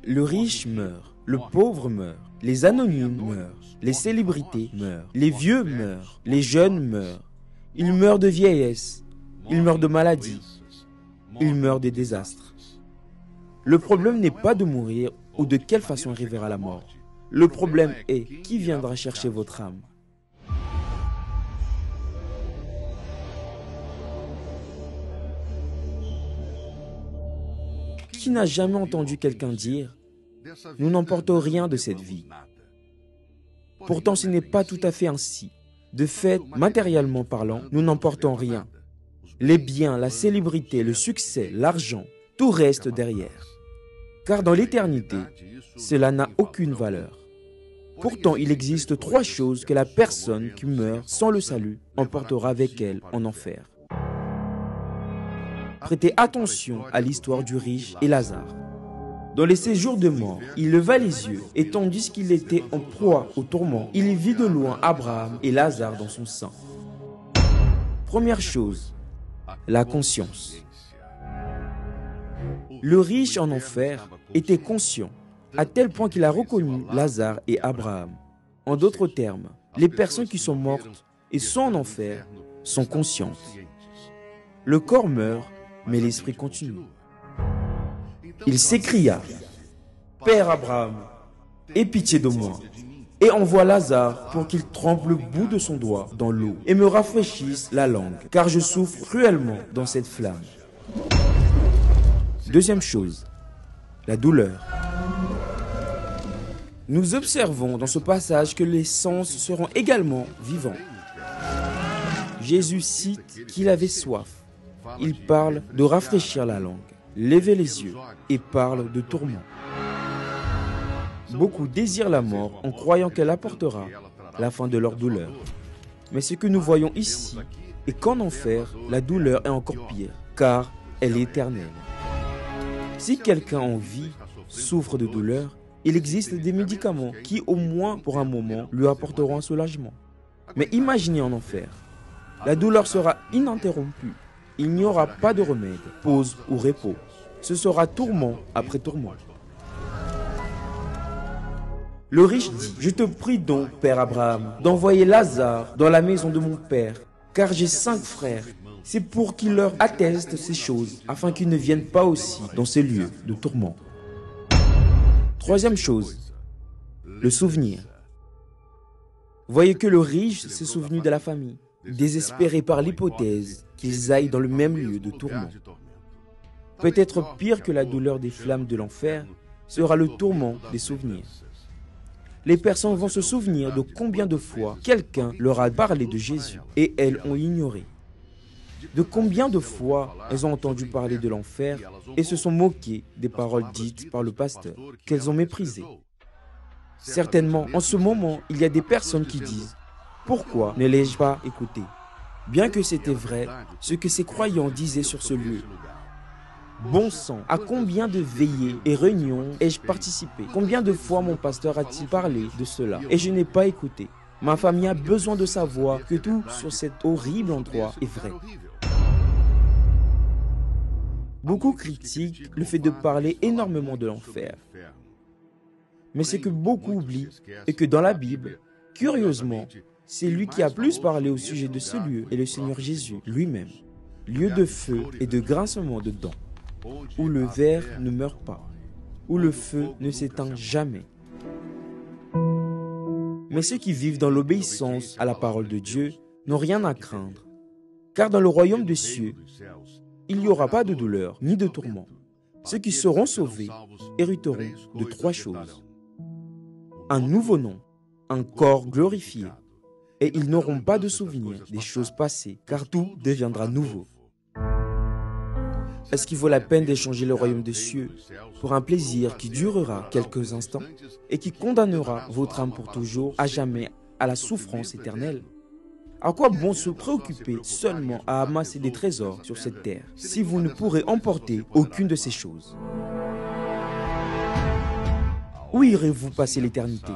Le riche meurt, le pauvre meurt, les anonymes meurent, les célébrités meurent, les vieux meurent, les jeunes meurent. Ils meurent de vieillesse, ils meurent de maladie, ils meurent des désastres. Le problème n'est pas de mourir ou de quelle façon arriver à la mort. Le problème est qui viendra chercher votre âme. Qui n'a jamais entendu quelqu'un dire « Nous n'emportons rien de cette vie ». Pourtant, ce n'est pas tout à fait ainsi. De fait, matériellement parlant, nous n'emportons rien. Les biens, la célébrité, le succès, l'argent, tout reste derrière. Car dans l'éternité, cela n'a aucune valeur. Pourtant, il existe 3 choses que la personne qui meurt sans le salut emportera avec elle en enfer. Prêtez attention à l'histoire du riche et Lazare. Dans les séjours de mort, il leva les yeux et tandis qu'il était en proie au tourment, il vit de loin Abraham et Lazare dans son sein. Première chose, la conscience. Le riche en enfer était conscient, à tel point qu'il a reconnu Lazare et Abraham. En d'autres termes, les personnes qui sont mortes et sont en enfer sont conscientes. Le corps meurt, mais l'esprit continue. Il s'écria, « Père Abraham, aie pitié de moi, et envoie Lazare pour qu'il trempe le bout de son doigt dans l'eau et me rafraîchisse la langue, car je souffre cruellement dans cette flamme. » Deuxième chose, la douleur. Nous observons dans ce passage que les sens seront également vivants. Jésus cite qu'il avait soif. Il parle de rafraîchir la langue, lever les yeux et parle de tourment. Beaucoup désirent la mort en croyant qu'elle apportera la fin de leur douleur. Mais ce que nous voyons ici est qu'en enfer, la douleur est encore pire, car elle est éternelle. Si quelqu'un en vie souffre de douleur, il existe des médicaments qui, au moins pour un moment, lui apporteront un soulagement. Mais imaginez en enfer, la douleur sera ininterrompue. Il n'y aura pas de remède, pause ou repos. Ce sera tourment après tourment. Le riche dit, « Je te prie donc, Père Abraham, d'envoyer Lazare dans la maison de mon père, car j'ai 5 frères. C'est pour qu'il leur atteste ces choses, afin qu'ils ne viennent pas aussi dans ces lieux de tourment. » Troisième chose, le souvenir. Voyez que le riche s'est souvenu de la famille, désespéré par l'hypothèse qu'ils aillent dans le même lieu de tourment. Peut-être pire que la douleur des flammes de l'enfer sera le tourment des souvenirs. Les personnes vont se souvenir de combien de fois quelqu'un leur a parlé de Jésus et elles ont ignoré. De combien de fois elles ont entendu parler de l'enfer et se sont moquées des paroles dites par le pasteur, qu'elles ont méprisées. Certainement, en ce moment, il y a des personnes qui disent « Pourquoi ne l'ai-je pas écouté ?» Bien que c'était vrai ce que ces croyants disaient sur ce lieu. Bon sang, à combien de veillées et réunions ai-je participé? Combien de fois mon pasteur a-t-il parlé de cela et je n'ai pas écouté? Ma famille a besoin de savoir que tout sur cet horrible endroit est vrai. Beaucoup critiquent le fait de parler énormément de l'enfer. Mais ce que beaucoup oublient est que dans la Bible, curieusement, c'est lui qui a plus parlé au sujet de ce lieu et le Seigneur Jésus lui-même. Lieu de feu et de grincement de dents, où le ver ne meurt pas, où le feu ne s'éteint jamais. Mais ceux qui vivent dans l'obéissance à la parole de Dieu n'ont rien à craindre, car dans le royaume des cieux, il n'y aura pas de douleur ni de tourment. Ceux qui seront sauvés hériteront de 3 choses. Un nouveau nom, un corps glorifié, et ils n'auront pas de souvenir des choses passées, car tout deviendra nouveau. Est-ce qu'il vaut la peine d'échanger le royaume des cieux pour un plaisir qui durera quelques instants et qui condamnera votre âme pour toujours, à jamais, à la souffrance éternelle? À quoi bon se préoccuper seulement à amasser des trésors sur cette terre, si vous ne pourrez emporter aucune de ces choses? Où irez-vous passer l'éternité?